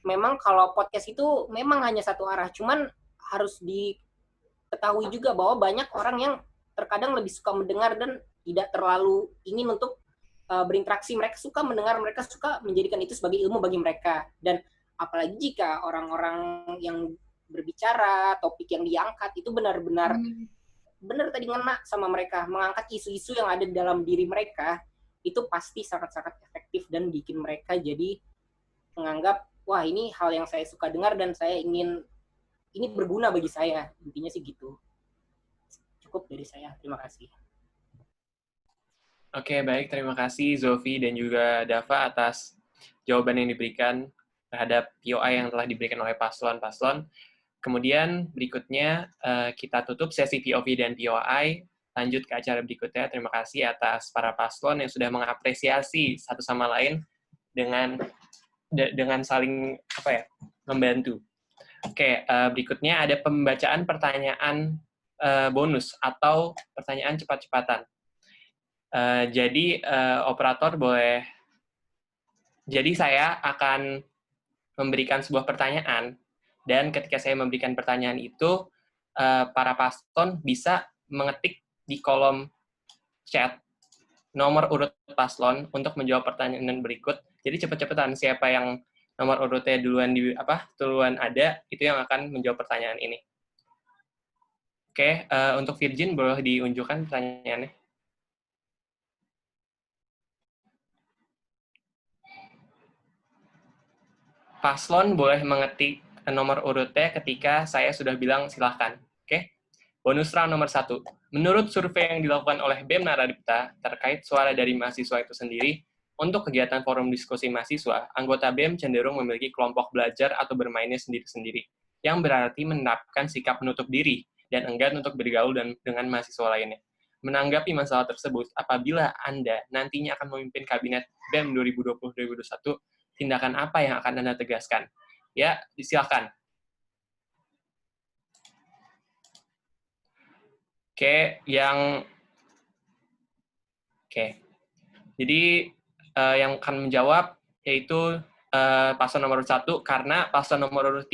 memang kalau podcast itu memang hanya satu arah, cuman harus diketahui juga bahwa banyak orang yang terkadang lebih suka mendengar dan tidak terlalu ingin untuk berinteraksi. Mereka suka mendengar, mereka suka menjadikan itu sebagai ilmu bagi mereka. Dan apalagi jika orang-orang yang berbicara, topik yang diangkat itu benar-benar benar tadi ngena sama mereka, mengangkat isu-isu yang ada di dalam diri mereka, itu pasti sangat-sangat efektif dan bikin mereka jadi menganggap, wah ini hal yang saya suka dengar dan saya ingin, ini berguna bagi saya. Intinya sih gitu. Cukup dari saya. Terima kasih. Oke, baik. Terima kasih Zofi dan juga Dava atas jawaban yang diberikan terhadap POI yang telah diberikan oleh paslon-paslon. Kemudian berikutnya kita tutup sesi POV dan POI. Lanjut ke acara berikutnya. Terima kasih atas para paslon yang sudah mengapresiasi satu sama lain dengan saling membantu. Oke, berikutnya ada pembacaan pertanyaan bonus atau pertanyaan cepat-cepatan. Jadi operator boleh. Jadi saya akan memberikan sebuah pertanyaan, dan ketika saya memberikan pertanyaan itu, para paslon bisa mengetik di kolom chat nomor urut paslon untuk menjawab pertanyaan berikut. Jadi cepat-cepatan, siapa yang nomor urutnya duluan ada, itu yang akan menjawab pertanyaan ini. Oke, untuk Virgin boleh diunjukkan pertanyaannya. Paslon boleh mengetik nomor urutnya ketika saya sudah bilang silahkan. Oke? Bonus round nomor 1. Menurut survei yang dilakukan oleh BEM Naradipta terkait suara dari mahasiswa itu sendiri, untuk kegiatan forum diskusi mahasiswa, anggota BEM cenderung memiliki kelompok belajar atau bermainnya sendiri-sendiri, yang berarti menerapkan sikap menutup diri dan enggan untuk bergaul dengan mahasiswa lainnya. Menanggapi masalah tersebut, apabila Anda nantinya akan memimpin kabinet BEM 2020-2021, tindakan apa yang akan Anda tegaskan? Ya, silakan. Oke. Jadi yang akan menjawab yaitu paslon nomor 1, karena paslon nomor 3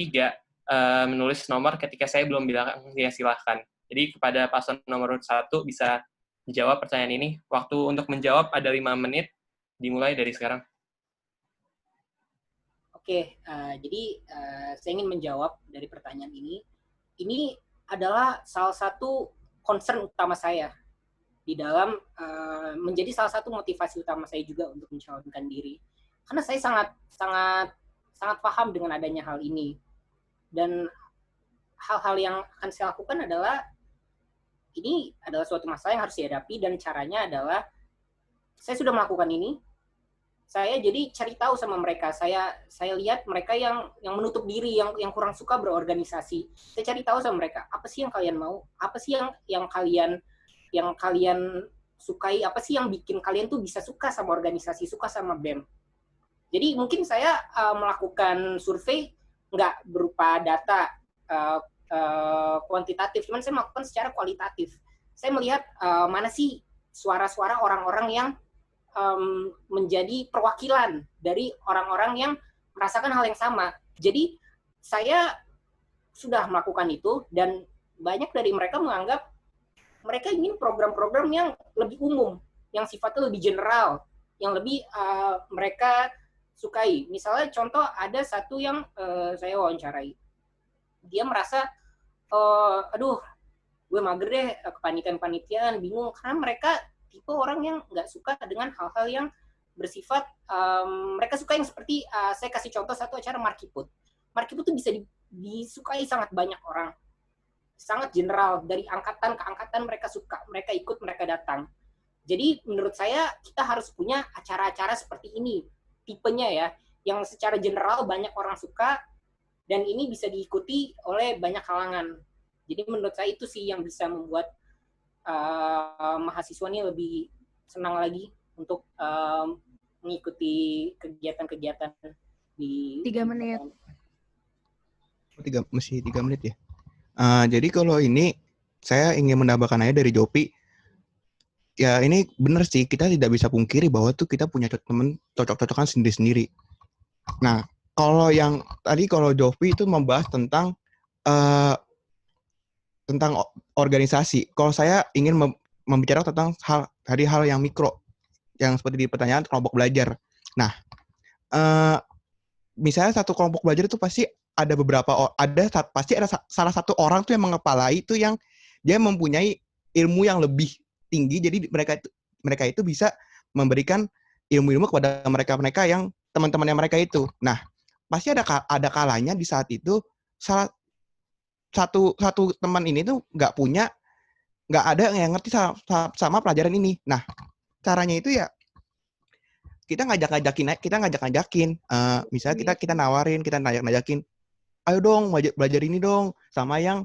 menulis nomor ketika saya belum bilang ya silahkan. Jadi kepada paslon nomor 1 bisa dijawab pertanyaan ini. Waktu untuk menjawab ada 5 menit, dimulai dari sekarang. Oke, jadi saya ingin menjawab dari pertanyaan ini. ini adalah salah satu concern utama saya di dalam menjadi salah satu motivasi utama saya juga untuk mencalonkan diri. Karena saya sangat paham dengan adanya hal ini. Dan hal-hal yang akan saya lakukan adalah, ini adalah suatu masalah yang harus dihadapi, dan caranya adalah saya sudah melakukan ini, saya jadi cari tahu sama mereka. Saya lihat mereka yang menutup diri, yang kurang suka berorganisasi. Saya cari tahu sama mereka, apa sih yang kalian mau? Apa sih yang kalian sukai? Apa sih yang bikin kalian tuh bisa suka sama organisasi, suka sama BEM? Jadi mungkin saya melakukan survei nggak berupa data kuantitatif, cuman saya melakukan secara kualitatif. Saya melihat mana sih suara-suara orang-orang yang menjadi perwakilan dari orang-orang yang merasakan hal yang sama. Jadi saya sudah melakukan itu, dan banyak dari mereka menganggap mereka ingin program-program yang lebih umum, yang sifatnya lebih general, yang lebih mereka sukai. Misalnya contoh, ada satu yang saya wawancarai. Dia merasa, aduh, gue mager deh, kepanitiaan, bingung. Karena mereka tipe orang yang nggak suka dengan hal-hal yang bersifat, mereka suka yang seperti, saya kasih contoh satu acara Markiput. Markiput itu bisa disukai sangat banyak orang. Sangat general, dari angkatan ke angkatan mereka suka, mereka ikut, mereka datang. Jadi menurut saya, kita harus punya acara-acara seperti ini. Tipenya ya, yang secara general banyak orang suka, dan ini bisa diikuti oleh banyak kalangan. Jadi menurut saya itu sih yang bisa membuat mahasiswa ini lebih senang lagi untuk mengikuti kegiatan-kegiatan di 3 menit. Mesti 3 menit ya. Jadi kalau ini saya ingin menambahkan aja dari Jopi. Ya ini benar sih, kita tidak bisa pungkiri bahwa tuh kita punya teman cocok-cocokan sendiri-sendiri. Nah, kalau yang tadi kalau Jopi itu membahas tentang organisasi. Kalau saya ingin membicarakan tentang hal yang mikro, yang seperti di pertanyaan kelompok belajar. Nah, misalnya satu kelompok belajar itu pasti ada pasti ada salah satu orang tuh yang mengepalai itu, yang dia mempunyai ilmu yang lebih tinggi, jadi mereka itu bisa memberikan ilmu-ilmu kepada mereka yang teman-temannya mereka itu. Nah, pasti ada kalanya di saat itu satu teman ini tuh nggak ada yang ngerti sama pelajaran ini. Nah, caranya itu ya kita ngajak-ngajakin, misalnya kita nawarin, kita ngajak-ngajakin, ayo dong belajar ini dong sama yang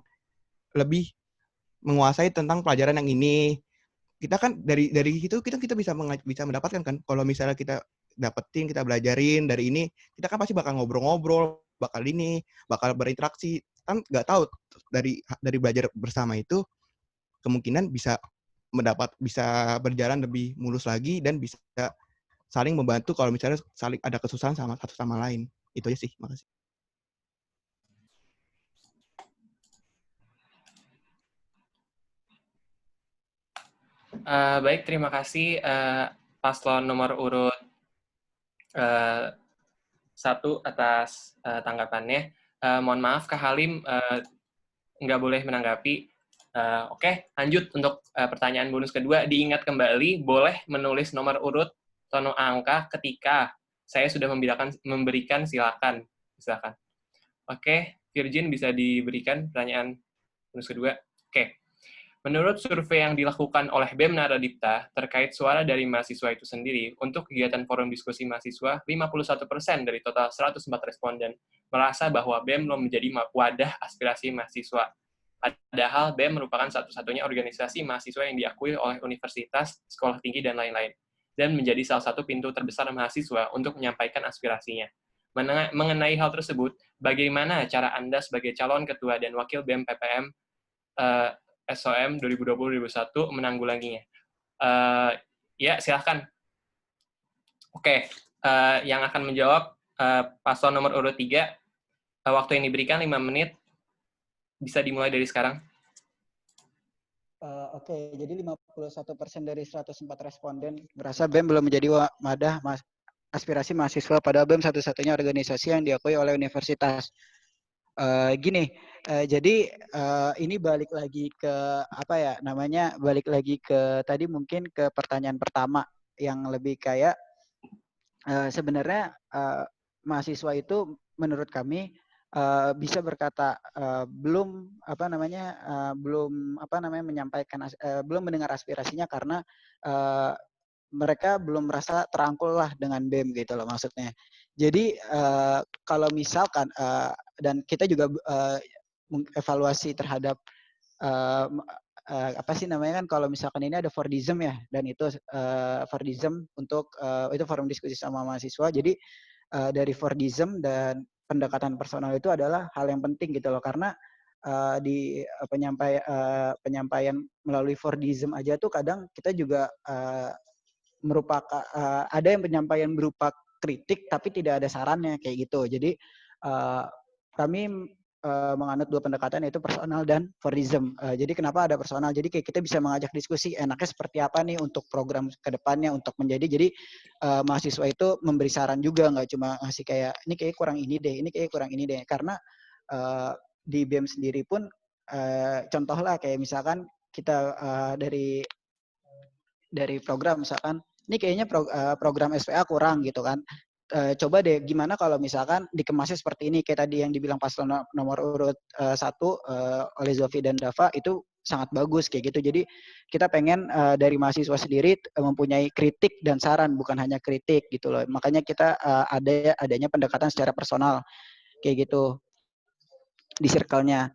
lebih menguasai tentang pelajaran yang ini. Kita kan dari itu kita bisa mendapatkan kan, kalau misalnya kita dapetin, kita belajarin dari ini, kita kan pasti bakal ngobrol-ngobrol, bakal berinteraksi. Kan nggak tahu dari belajar bersama itu kemungkinan bisa berjalan lebih mulus lagi, dan bisa saling membantu kalau misalnya saling ada kesusahan sama satu sama lain. Itu aja sih. Makasih. Baik, terima kasih paslon nomor urut 1 atas tanggapannya. Mohon maaf, Kak Halim nggak boleh menanggapi. Oke, lanjut untuk pertanyaan bonus kedua. Diingat kembali, boleh menulis nomor urut atau angka ketika saya sudah memberikan, silakan. Oke, Virgin bisa diberikan pertanyaan bonus kedua. Oke. Menurut survei yang dilakukan oleh BEM Naradipta terkait suara dari mahasiswa itu sendiri, untuk kegiatan forum diskusi mahasiswa, 51% dari total 104 responden merasa bahwa BEM belum menjadi wadah aspirasi mahasiswa. Padahal BEM merupakan satu-satunya organisasi mahasiswa yang diakui oleh universitas, sekolah tinggi, dan lain-lain, dan menjadi salah satu pintu terbesar mahasiswa untuk menyampaikan aspirasinya. Mengenai hal tersebut, bagaimana cara Anda sebagai calon ketua dan wakil BEM PPM SOM 2020-2021 menanggulanginya? Ya, silahkan. Oke, yang akan menjawab paslon nomor urut 3, waktu yang diberikan 5 menit, bisa dimulai dari sekarang. Oke, jadi 51% dari 104 responden merasa BEM belum menjadi wadah aspirasi mahasiswa, padahal BEM satu-satunya organisasi yang diakui oleh universitas. Gini, Jadi ini balik lagi ke apa ya namanya, balik lagi ke tadi mungkin ke pertanyaan pertama yang lebih kayak sebenarnya mahasiswa itu menurut kami bisa berkata belum apa namanya menyampaikan belum mendengar aspirasinya karena mereka belum merasa terangkul lah dengan BEM gitu loh maksudnya. Jadi kalau misalkan dan kita juga evaluasi terhadap apa sih namanya kan kalau misalkan ini ada Fordism ya, dan itu Fordism untuk itu forum diskusi sama mahasiswa. Jadi dari Fordism dan pendekatan personal itu adalah hal yang penting gitu loh, karena di penyampaian melalui Fordism aja tuh kadang kita juga merupakan ada yang penyampaian berupa kritik tapi tidak ada sarannya kayak gitu. Jadi kami menganut dua pendekatan, yaitu personal dan Fordism. Jadi kenapa ada personal? Jadi kayak kita bisa mengajak diskusi enaknya seperti apa nih untuk program kedepannya untuk menjadi. Jadi mahasiswa itu memberi saran juga, nggak cuma ngasih kayak ini kayak kurang ini deh, ini kayak kurang ini deh. Karena di BEM sendiri pun contoh lah kayak misalkan kita dari program misalkan ini kayaknya program SPA kurang gitu kan. Coba deh gimana kalau misalkan dikemasnya seperti ini kayak tadi yang dibilang paslon nomor urut 1 oleh Zofi dan Dava itu sangat bagus kayak gitu. Jadi kita pengen dari mahasiswa sendiri mempunyai kritik dan saran, bukan hanya kritik gitu loh. Makanya kita adanya pendekatan secara personal kayak gitu di circle-nya.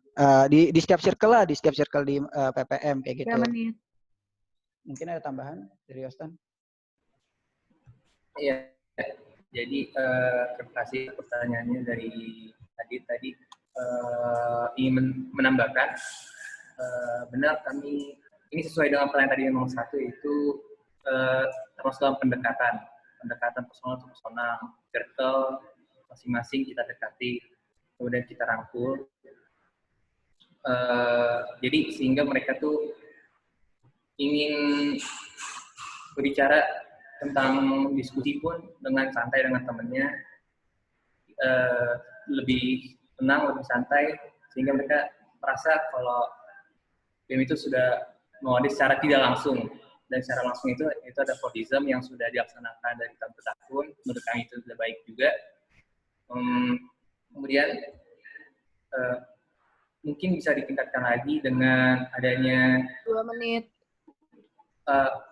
Di setiap circle lah, di setiap circle di PPM kayak gitu. 3 menit. Mungkin ada tambahan dari Yostan? Iya. Jadi terima kasih pertanyaannya dari Adit tadi. Ingin menambahkan, benar kami ini sesuai dengan pertanyaan tadi nomor 1, itu termasuk dalam pendekatan personal to personal, circle masing-masing kita dekati, kemudian kita rangkul. Jadi sehingga mereka tuh ingin berbicara tentang diskusi pun dengan santai dengan temannya, lebih tenang, lebih santai, sehingga mereka merasa kalau BEM itu sudah mengawali secara tidak langsung, dan secara langsung itu ada Fordism yang sudah dilaksanakan dari tahun ke tahun. Menurut kami itu sudah baik juga. Kemudian mungkin bisa ditingkatkan lagi dengan adanya 2 menit.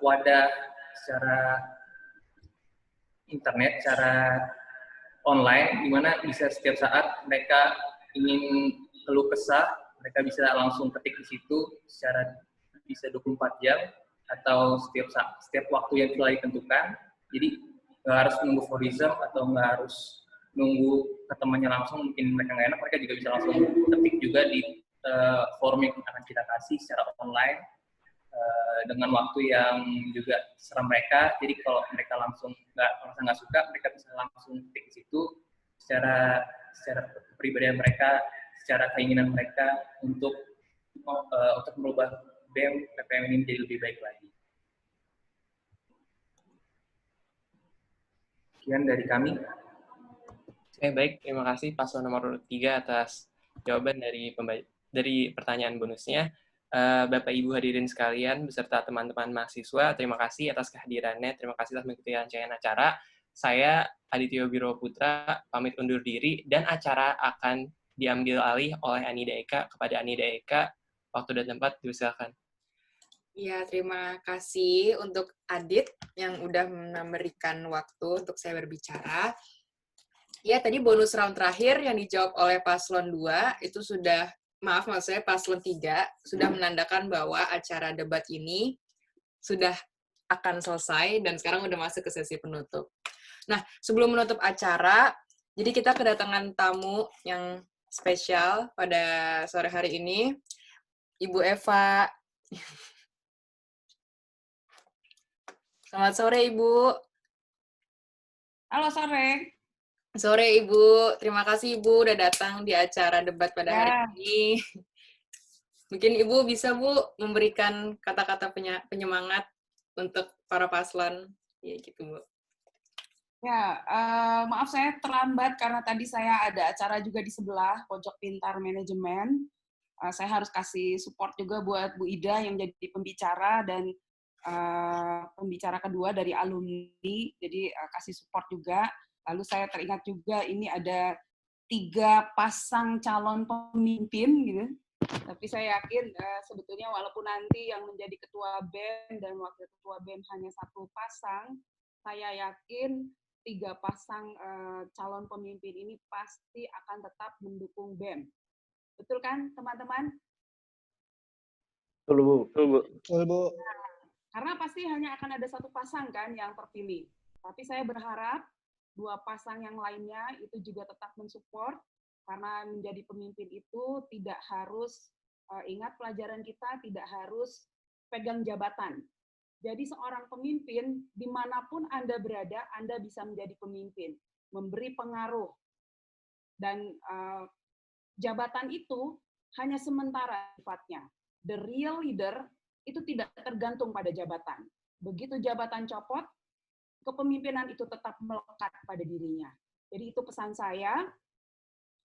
Wadah secara internet, secara online, di mana bisa setiap saat mereka ingin keluh kesah, mereka bisa langsung ketik di situ secara bisa 24 jam atau setiap waktu yang telah ditentukan. Jadi nggak harus nunggu Fordism atau nggak harus nunggu ke temannya langsung, mungkin mereka nggak enak, mereka juga bisa langsung ketik juga di forum yang akan kita kasih secara online. Dengan waktu yang juga serah mereka, jadi kalau mereka langsung merasa nggak suka, mereka bisa langsung ketik di situ secara kepribadian mereka, secara keinginan mereka untuk merubah BEM PPM ini menjadi lebih baik lagi. Sekian dari kami. Oke, baik, terima kasih paslon nomor 3 atas jawaban dari pertanyaan bonusnya. Bapak Ibu hadirin sekalian beserta teman-teman mahasiswa, terima kasih atas kehadirannya, terima kasih atas mengikuti rangkaian acara. Saya Aditya Biro Putra pamit undur diri, dan acara akan diambil alih oleh Anida Eka. Kepada Anida Eka, waktu dan tempat dipersilakan. Ya, terima kasih untuk Adit yang udah memberikan waktu untuk saya berbicara. Ya, tadi bonus round terakhir yang dijawab oleh paslon 2 itu sudah maksud saya paslon 3 sudah menandakan bahwa acara debat ini sudah akan selesai dan sekarang udah masuk ke sesi penutup. Nah, sebelum menutup acara, jadi kita kedatangan tamu yang spesial pada sore hari ini, Ibu Eva. Selamat sore, Ibu. Halo, sore. Sore, Ibu. Terima kasih, Ibu, udah datang di acara debat pada hari ini. Mungkin Ibu bisa, Bu, memberikan kata-kata penyemangat untuk para paslon. Ya, gitu, Bu. Ya, maaf saya terlambat karena tadi saya ada acara juga di sebelah, Pojok Pintar Manajemen. Saya harus kasih support juga buat Bu Ida yang jadi pembicara dan pembicara kedua dari alumni, jadi kasih support juga. Lalu saya teringat juga ini ada 3 pasang calon pemimpin gitu. Tapi saya yakin sebetulnya walaupun nanti yang menjadi ketua BEM dan wakil ketua BEM hanya 1 pasang, saya yakin 3 pasang calon pemimpin ini pasti akan tetap mendukung BEM. Betul kan, teman-teman? Betul, Bu. Betul, Bu. Betul, Bu. Karena pasti hanya akan ada 1 pasang kan yang terpilih. Tapi saya berharap 2 pasang yang lainnya itu juga tetap mensupport, karena menjadi pemimpin itu tidak harus, ingat pelajaran kita, tidak harus pegang jabatan. Jadi seorang pemimpin, dimanapun Anda berada, Anda bisa menjadi pemimpin, memberi pengaruh. Dan jabatan itu hanya sementara sifatnya. The real leader itu tidak tergantung pada jabatan. Begitu jabatan copot, kepemimpinan itu tetap melekat pada dirinya. Jadi itu pesan saya,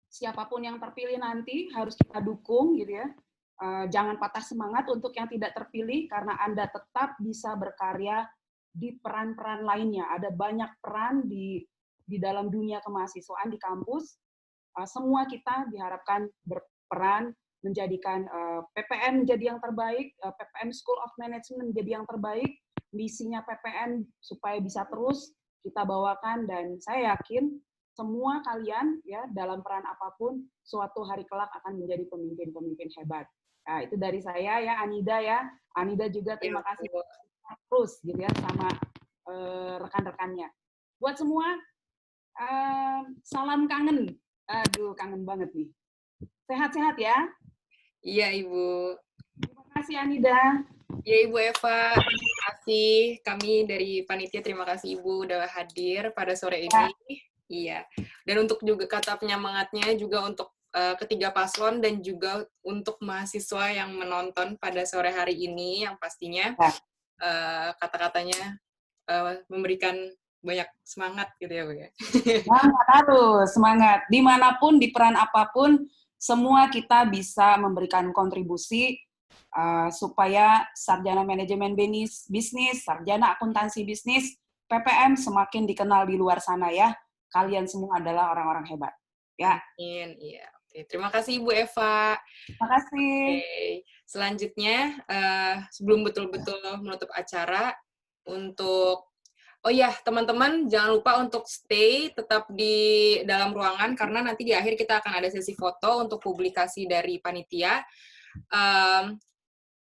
siapapun yang terpilih nanti harus kita dukung gitu ya. Jangan patah semangat untuk yang tidak terpilih karena Anda tetap bisa berkarya di peran-peran lainnya. Ada banyak peran di dalam dunia kemahasiswaan di kampus. Semua kita diharapkan berperan menjadikan PPN menjadi yang terbaik, PPN School of Management menjadi yang terbaik, misinya PPN supaya bisa terus kita bawakan, dan saya yakin semua kalian ya dalam peran apapun suatu hari kelak akan menjadi pemimpin-pemimpin hebat. Nah, itu dari saya ya, Anida ya. Anida juga terima kasih terus gitu ya sama rekan-rekannya. Buat semua salam kangen. Aduh, kangen banget nih. Sehat-sehat ya. Iya, Ibu. Terima kasih, Anida. Ya, Ibu Eva. Terima kasih. Kami dari panitia terima kasih Ibu udah hadir pada sore ini. Iya. Dan untuk juga kata penyemangatnya juga untuk ketiga paslon dan juga untuk mahasiswa yang menonton pada sore hari ini yang pastinya kata-katanya memberikan banyak semangat gitu ya Bu ya. Semangat harus, semangat. Dimanapun, di peran apapun, semua kita bisa memberikan kontribusi supaya sarjana manajemen bisnis, sarjana akuntansi bisnis, PPM semakin dikenal di luar sana ya. Kalian semua adalah orang-orang hebat. Ya. Amin, iya. Oke, terima kasih Ibu Eva. Terima kasih. Oke. Selanjutnya, sebelum betul-betul menutup acara, untuk teman-teman jangan lupa untuk stay tetap di dalam ruangan karena nanti di akhir kita akan ada sesi foto untuk publikasi dari panitia.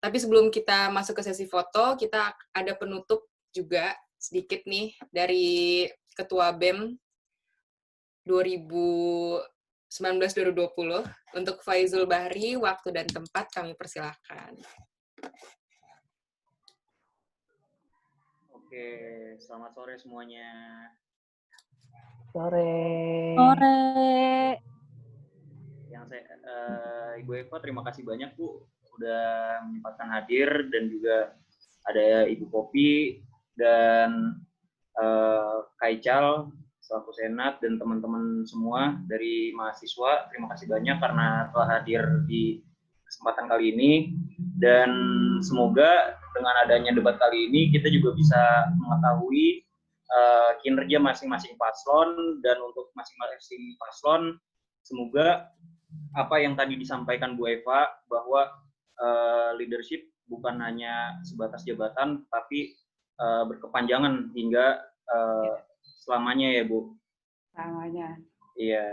Tapi sebelum kita masuk ke sesi foto, kita ada penutup juga sedikit nih dari Ketua BEM 2019-2020 untuk Faizul Bahri. Waktu dan tempat kami persilahkan. Oke, selamat sore semuanya. Sore. Yang Ibu Eva, terima kasih banyak Bu udah menyempatkan hadir, dan juga ada Ibu Popi dan Kak Ical selaku Senat dan teman-teman semua dari mahasiswa. Terima kasih banyak karena telah hadir di kesempatan kali ini, dan semoga dengan adanya debat kali ini kita juga bisa mengetahui kinerja masing-masing paslon, dan untuk masing-masing paslon semoga apa yang tadi disampaikan Bu Eva bahwa leadership bukan hanya sebatas jabatan tapi berkepanjangan hingga selamanya ya Bu. Selamanya. Iya,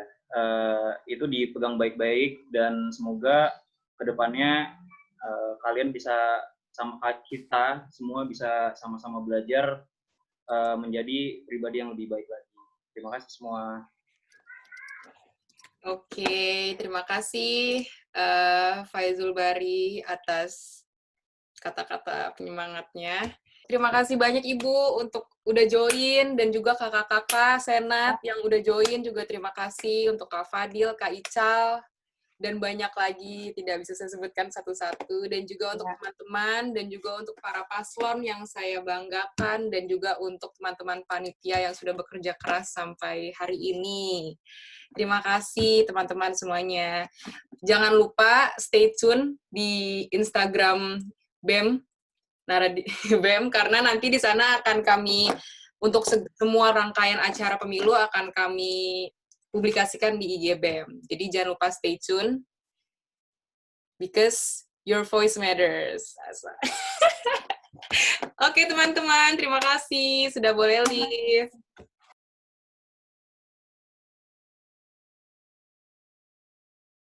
itu dipegang baik-baik, dan semoga kedepannya kalian bisa sama kita semua bisa sama-sama belajar menjadi pribadi yang lebih baik lagi. Terima kasih semua. Oke, terima kasih Faizul Bahri atas kata-kata penyemangatnya. Terima kasih banyak Ibu untuk udah join, dan juga kakak-kakak Senat yang udah join juga terima kasih, untuk Kak Fadil, Kak Ical, dan banyak lagi, tidak bisa saya sebutkan satu-satu, dan juga untuk teman-teman, dan juga untuk para paslon yang saya banggakan, dan juga untuk teman-teman panitia yang sudah bekerja keras sampai hari ini. Terima kasih teman-teman semuanya. Jangan lupa stay tune di Instagram BEM, BEM, karena nanti di sana akan kami, untuk semua rangkaian acara pemilu akan kami publikasikan di IG BEM. Jadi jangan lupa stay tune, because your voice matters. Oke teman-teman, terima kasih sudah boleh live.